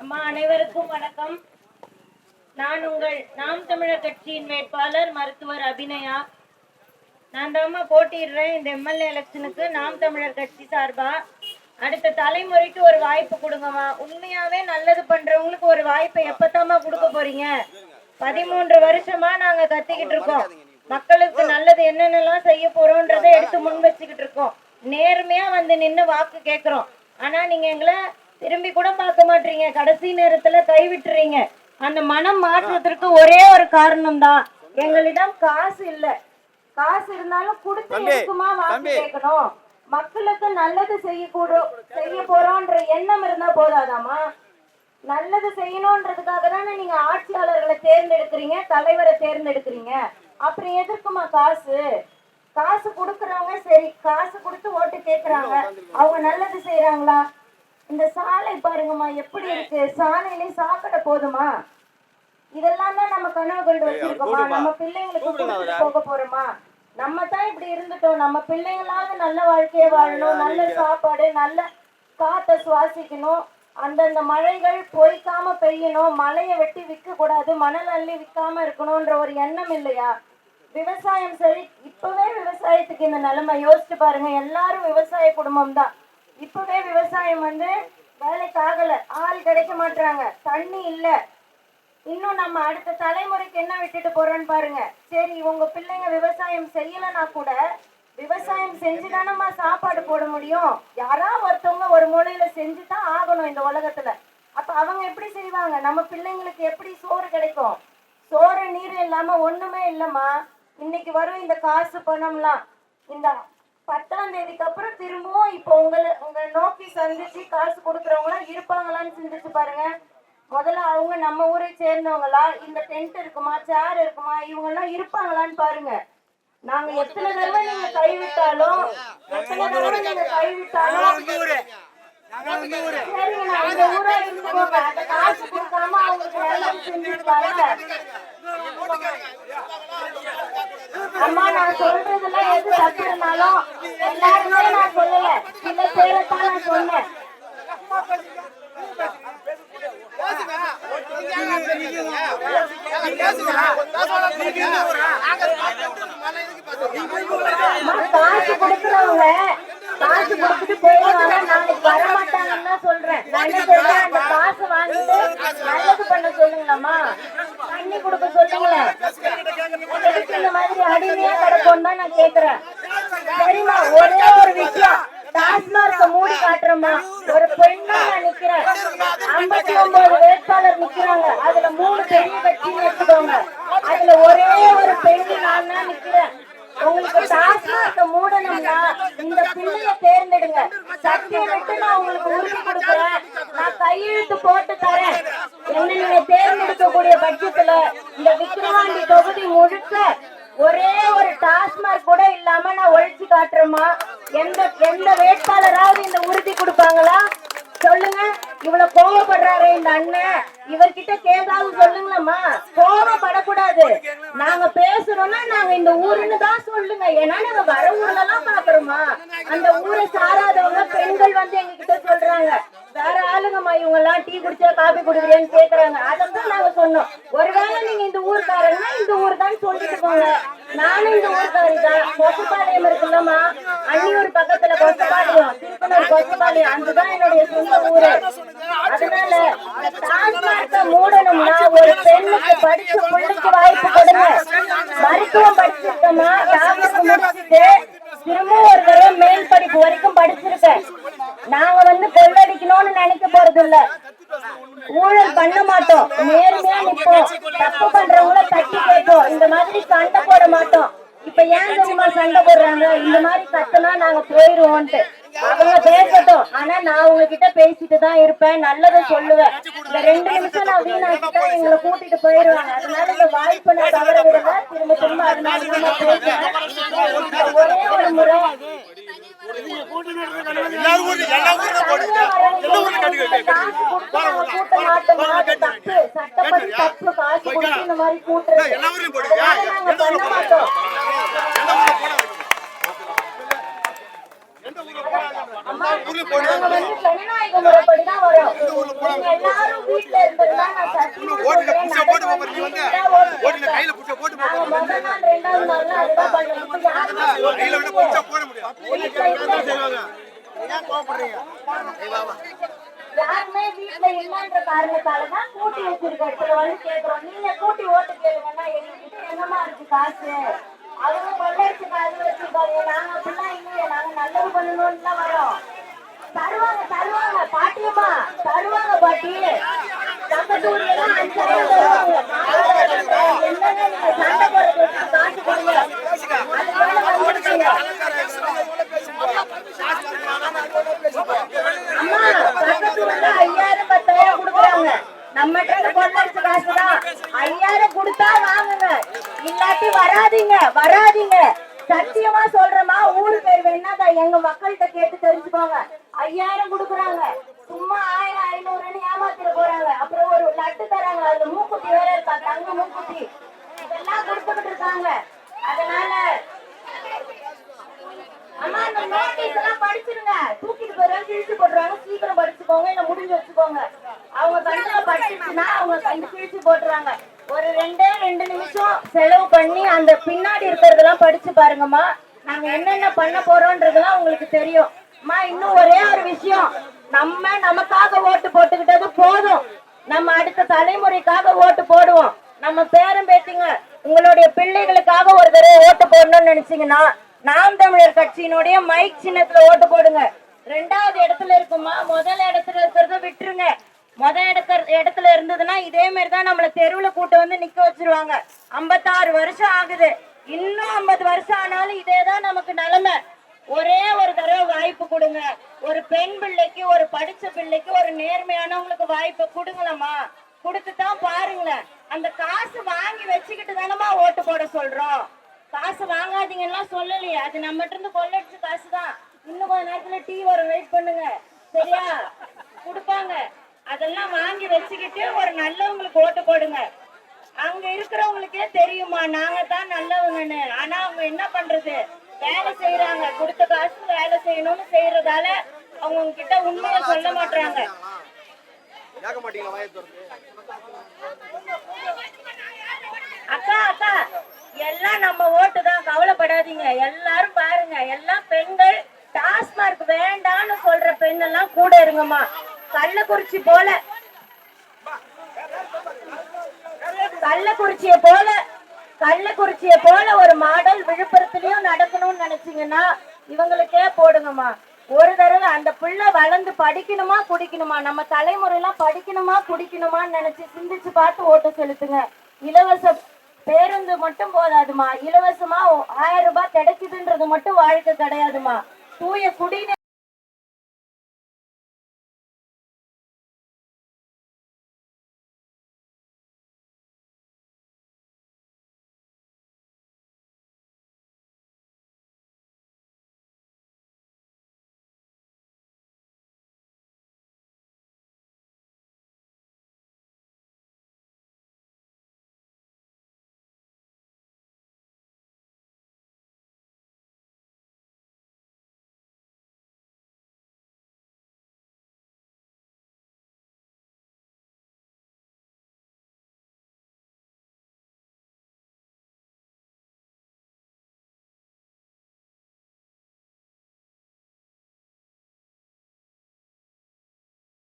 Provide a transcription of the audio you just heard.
அம்மா அனைவருக்கும் வணக்கம். நான் உங்கள் நாம் தமிழர் கட்சியின் வேட்பாளர் மருத்துவர் அபிநயா. நான் தாம்மா போட்டிடுறேன் இந்த எம்எல்ஏ எலெக்ஷனுக்கு நாம் தமிழர் கட்சி சார்பா. அடுத்த தலைமுறைக்கு ஒரு வாய்ப்பு கொடுங்கம்மா. உண்மையாவே நல்லது பண்றவங்களுக்கு ஒரு வாய்ப்பை எப்பத்தாம்மா கொடுக்க போறீங்க? 13 வருஷமா நாங்க கத்திக்கிட்டு இருக்கோம். மக்களுக்கு நல்லது என்னென்னலாம் செய்ய போறோம்ன்றதை எடுத்து முன் வச்சுக்கிட்டு இருக்கோம். நேர்மையா வந்து நின்று வாக்கு கேட்கிறோம். ஆனா நீங்க எங்களை திரும்பி கூட பார்க்க மாட்டீங்க. கடைசி நேரத்துல கைவிட்டுறீங்க. அந்த மனம் மாற்றத்திற்கு ஒரே ஒரு காரணம் தான், எங்களிடம் காசு இல்ல. காசு இருந்தாலும் கொடுத்து இருக்குமா வாக்கு கேட்கணும். மக்களுக்கு நல்லது செய்ய போறோம்ன்ற எண்ணம் இருந்தா போதாதாமா? நல்லது செய்யணும்ன்றதுக்காக தானே நீங்க ஆட்சியாளர்களை தேர்ந்தெடுக்கிறீங்க, தலைவரை தேர்ந்தெடுக்கிறீங்க. அப்புறம் எதற்குமா காசு? காசு கொடுக்கறவங்க சரி, காசு கொடுத்து ஓட்டு கேட்கறாங்க, அவங்க நல்லது செய்யறாங்களா? இந்த சாலை பாருங்கம்மா எப்படி இருக்கு. சாலையிலே சாக்கடை போதுமா? இதெல்லாம் தான் நம்ம கனவு கொண்டு வச்சிருக்கோமா? நம்ம பிள்ளைங்களுக்கு கொடுத்துட்டு போக போறோமா? நம்ம தான் இப்படி இருந்துட்டோம். நம்ம பிள்ளைங்களாவது நல்ல வாழ்க்கையை வாழணும், நல்ல சாப்பாடு, நல்ல காற்றை சுவாசிக்கணும், அந்தந்த மழைகள் பொய்க்காம பெய்யணும், மழையை வெட்டி விற்க கூடாது, மணல் அள்ளி விற்காம இருக்கணும்ன்ற ஒரு எண்ணம் இல்லையா? விவசாயம் சரி, இப்பவே விவசாயத்துக்கு இந்த நிலைமை யோசிச்சு பாருங்க. எல்லாரும் விவசாய குடும்பம் தான். இப்பவே விவசாயம் வேலைக்கு ஆகல, ஆள் கிடைக்க மாட்டாங்க, தண்ணி இல்ல. இன்னும் நம்ம அடுத்த தலைமுறைக்கு என்ன விட்டுட்டு போறோம்னு பாருங்க. சரி, உங்க பிள்ளைங்க விவசாயம் செய்யலன்னா கூட விவசாயம் செஞ்சுதானம்மா சாப்பாடு போட முடியும். யாரா ஒருத்தவங்க ஒரு மூலையில செஞ்சுதான் ஆகணும் இந்த உலகத்துல. அப்ப அவங்க எப்படி செய்வாங்க? நம்ம பிள்ளைங்களுக்கு எப்படி சோறு கிடைக்கும்? சோறு நீர் இல்லாம ஒண்ணுமே இல்லம்மா. இன்னைக்கு வரும் இந்த காசு பணம்லாம் இந்த 10ஆம் தேதிக்கு அப்புறம் திரும்பவும் இப்போ உங்களை நோக்கி சந்திச்சு காசு கொடுக்கறவங்க இருப்பாங்களான்னு சிந்திச்சு பாருங்க. முதல்ல அவங்க நம்ம ஊரை சேர்ந்தவங்களா? இந்த டென்ட் இருக்குமா, சேர் இருக்குமா, இவங்க எல்லாம் இருப்பாங்களான்னு பாருங்க. நாங்க எத்தனை தடவை நீங்க கைவிட்டாலும் சரிங்க, அந்த ஊரா இருந்துக்கோங்க. அந்த காசு கொடுக்காம அவங்களுக்கு எல்லாம் செஞ்சுருப்பாங்க. அம்மா, நான் சொல்றதுலாம் எது தப்பு இருந்தாலும் எல்லாருமே நான் சொல்லல, சில பேரைத்தான் நான் சொன்னேன். காசு கொடுக்கிறவங்க காசு கொடுத்துட்டு போயிடுவாங்க, நாளைக்கு வரமாட்டாங்கன்னு தான் சொல்றேன். நான் என்ன சொல்றேன், அந்த காசு வாங்கிட்டு நல்லது பண்ண சொல்லுங்களாம்மா, தண்ணி கொடுக்க சொல்லுங்களேன். இந்த மாதிரி அடிமையா கிடக்கும் தான் நான் கேக்குறேன். சரிம்மா, ஒரே ஒரு விஷயம், டாஸ்மார்க்க மூடி காட்டுறோமா. ஒரு பெண்ணா நான் நிக்கிறேன், 59 வேட்பாளர் நிக்கிறாங்க. அதுல 3 பெரிய கட்சின்னு எடுத்துக்கோங்க. அதுல ஒரே ஒரு பெண் நான் தான் நிக்கிறேன். உங்களுக்கு டாஸ்மார்க்க மூடணும்னா இந்த பிள்ளைய தேர்ந்தெடுங்க. சத்தியம் விட்டு நான் உங்களுக்கு உறுதி கொடுக்குறேன், நான் கையெழுத்து போட்டு தரேன். என்ன நீங்க தேர்ந்தெடுக்கக்கூடிய பட்சத்துல இந்த விக்கிரவாண்டி தொகுதி முழுக்க ஒரே ஒரு டாஸ்மார்க் கூட இல்லாம நான் ஒழிச்சு காட்டுறேம்மா. எந்த வேட்பாளராவது இந்த உறுதி கொடுப்பாங்களா? சொல்லுங்க. இவ்வளவு கோவப்படுறாரு இந்த அண்ணன், இவர்கிட்ட கேட்டாவது சொல்லுங்களம்மா. கோவப்படக்கூடாது. நாங்க பேசுறோம்னா நாங்க இந்த ஊருன்னு தான் சொல்லுங்க. ஏன்னா நாங்க வர ஊர்ல எல்லாம் பாக்குறோமா, அந்த ஊரை சாராதவங்க பெண்கள் எங்க கிட்ட சொல்றாங்க, வேற ஆளுங்கம்மா இவங்க எல்லாம் டீ குடிச்சா காபி குடிக்கிறேன்னு கேக்குறாங்க. அதான் நாங்க சொன்னோம், ஒருவேளை நீங்க இந்த ஊருக்காரன்னா இந்த ஊர் தான் சொல்லிட்டு போங்க. நானும் இந்த ஊருக்காரி தான். கொசப்பாளையம் இருக்குல்லம்மா, அன்னியூர் பக்கத்துல கொசப்பாளையம், திருப்பனூர் கொசப்பாளையம், அங்குதான் என்னுடைய சொந்த ஊரு. அதனால டாஸ்மார்க்க மூடணும்னா ஒரு பெண்ணுக்கு படிச்சு பிள்ளைக்கு வாய்ப்பு கொடுங்க. மருத்துவம் படிச்சிருக்கோமா, டாக்டருக்கு முடிச்சுட்டு திரும்ப ஒரு தடவை மேல் படிப்பு வரைக்கும் படிச்சிருக்கேன். நாங்க கொள்ளடிக்கணும்னு நினைக்க போறது இல்ல, ஊழல் பண்ண மாட்டோம், நேர்மையா நிப்போம், தப்பு பண்றவங்கள தட்டி கேட்போம், இந்த மாதிரி சண்டை போட மாட்டோம். இப்ப ஏன் தெரியுமா சண்டை போடுறாங்க? இந்த மாதிரி கத்துனா நாங்க போயிருவோம்ட்டு. அவங்க பேசட்டும், ஆனா நான் உங்ககிட்ட பேசிட்டு தான் இருப்பேன், நல்லதை சொல்லுவேன். இந்த 2 நிமிஷம் நான் வீணாக்கிட்டா எங்களை கூட்டிட்டு போயிருவாங்க. அதனால இந்த வாய்ப்பை நான் தவற விடுங்க. திரும்ப திரும்ப அதனால நான் பேசுறேன். ஒரே ஒரு முறை சட்டப்படி தப்பு, காசு கொடுத்து இந்த மாதிரி கூட்டுறது நாங்க பண்ண மாட்டோம். அம்மா நாங்க வந்து ஜனநாயக முறைப்படிதான் வரோம். நீங்க எல்லாரும் வீட்டுல இருந்ததுதான் நான் சத்தியமா சொல்றேன். நாங்க முதல் நாள் 2வது நாள் அதுதான் பண்ணுவோம். இப்ப யாருமே வீட்டுல இல்லன்ற காரணத்தாலதான் கூட்டி வச்சிருக்க இடத்துல வந்து கேக்குறோம். நீங்க கூட்டி ஓட்டு கேளுங்கன்னா எங்ககிட்ட என்னமா இருக்கு காசு, அவங்க கொள்ளைச்சு காசு வச்சிருக்காங்க. நாங்க அப்படிலாம் இல்லையே, நாங்க நல்லது பண்ணணும்னு தான் வரோம். தருவாங்க தருவாங்க பாட்டியம்மா, தருவாங்க பாட்டி. பக்கத்து ஊர்ல எல்லாம் 5,000 தருவாங்க. என்னங்க நீங்க சண்டை போடுறது காசு கொடுங்க, அதுக்காக வந்துருக்கீங்க. அம்மா பக்கத்து ஊர்ல 5,000 10,000 கொடுக்குறாங்க. நம்ம கொள்ளடிச்ச காசுதான். 5,000 கொடுத்தா வாங்குங்க, இல்லாட்டி வராதீங்க வராதீங்க. சத்தியமா சொல்றமா, ஊரு பேர் வேணா எங்க மக்கள்கிட்ட கேட்டு தெரிஞ்சுக்கோங்க. 5,000 கொடுக்குறாங்க, சும்மா 1000 500 ஏமாத்திர போறாங்க. அப்புறம் ஒரு லட்டு தராங்க, அதுல மூக்குத்தி வேற இருக்கா, தங்க மூக்குத்தி, இதெல்லாம் கொடுத்துக்கிட்டு இருக்காங்க. அதனால அம்மா இந்த நோட்டீஸ் எல்லாம் படிச்சிருங்க, தூக்கிட்டு போறாங்க கிழிச்சு போட்டுருவாங்க. சீக்கிரம் படிச்சுக்கோங்க, இல்ல முடிஞ்சு வச்சுக்கோங்க. அவங்க கண்ணுல படிச்சுச்சுன்னா அவங்க கண்டு கிழிச்சு போட்டுருவாங்க. ஒரு 2 நிமிஷம் செலவு பண்ணி அந்த பின்னாடி இருக்கிறதெல்லாம் படிச்சு பாருங்கம்மா. நாங்க என்னென்ன பண்ண போறோம்ன்றதெல்லாம் உங்களுக்கு தெரியும். அம்மா இன்னும் ஒரே ஒரு விஷயம், நம்ம நமக்காக ஓட்டு போட்டுக்கிட்டது போதும், நம்ம அடுத்த தலைமுறைக்காக ஓட்டு போடுவோம். நம்ம பேரம் பேத்திங்க உங்களுடைய பிள்ளைகளுக்காக ஒரு தடவை ஓட்டு போடணும்னு நினைச்சீங்கன்னா நாம் தமிழர் கட்சியினுடைய மைக் சின்னத்துல ஓட்டு போடுங்க. 2வது இடத்துல இருக்குமா, முதல் இடத்துல இருக்கிறத விட்டுருங்க. முதல் இடத்துல இருந்ததுன்னா இதே மாதிரிதான் நம்மள தெருவுல கூட்ட வந்து நிக்க வச்சிருவாங்க. 56 வருஷம் ஆகுது, இன்னும் 50 வருஷம் ஆனாலும் இதேதான் நமக்கு நிலைமை. ஒரே ஒரு தடவை வாய்ப்பு கொடுங்க. ஒரு பெண் பிள்ளைக்கு, ஒரு படிச்ச பிள்ளைக்கு, ஒரு நேர்மையானவங்களுக்கு வாய்ப்பை கொடுங்களம்மா. கொடுத்துதான் பாருங்களேன். அந்த காசு வாங்கி வச்சுக்கிட்டு தானமா ஓட்டு போட சொல்றோம். காசு வாங்காதீங்கன்னா சொல்லலையே, அது நம்மகிட்ட இருந்து கொள்ளடிச்ச காசு தான். இன்னும் கொஞ்ச நேரத்துல டீ வரும், வெயிட் பண்ணுங்க சரியா, கொடுப்பாங்க. அதெல்லாம் வாங்கி வச்சுக்கிட்டு ஒரு நல்லவங்களுக்கு ஓட்டு போடுங்க. அங்க இருக்கிறவங்களுக்கே தெரியுமா நாங்க தான் நல்லவங்கன்னு. ஆனா அவங்க என்ன பண்றது, வேலை செய்யறாங்க, கொடுத்த காசு வேலை செய்யணும்னு செய்யறதால அவங்க உங்ககிட்ட உண்மையை சொல்ல மாட்டாங்க. அக்கா அக்கா எல்லாம் நம்ம ஓட்டு தான், கவலைப்படாதீங்க. எல்லாரும் பாருங்க, எல்லாம் பெண்கள். டாஸ்மார்க் வேண்டான்னு சொல்ற பெண்ணெல்லாம் கூட இருங்கம்மா. கள்ளக்குறிச்சியை போல ஒரு மாடல் விழுப்புரத்திலயும் நடக்கணும்னு நினைச்சீங்கன்னா இவங்களுக்கே போடுங்கம்மா. ஒரு தடவை அந்த பிள்ளை வளர்ந்து படிக்கணுமா குடிக்கணுமா, நம்ம தலைமுறை எல்லாம் படிக்கணுமா குடிக்கணுமான்னு நினைச்சு சிந்திச்சு பார்த்து ஓட்டு செலுத்துங்க. இலவச பேருந்து மட்டும் போதாதுமா, இலவசமா 1000 ரூபாய் கிடைக்குதுன்றது மட்டும் வாழ்க்கை கிடையாதுமா. தூய குடிநீர்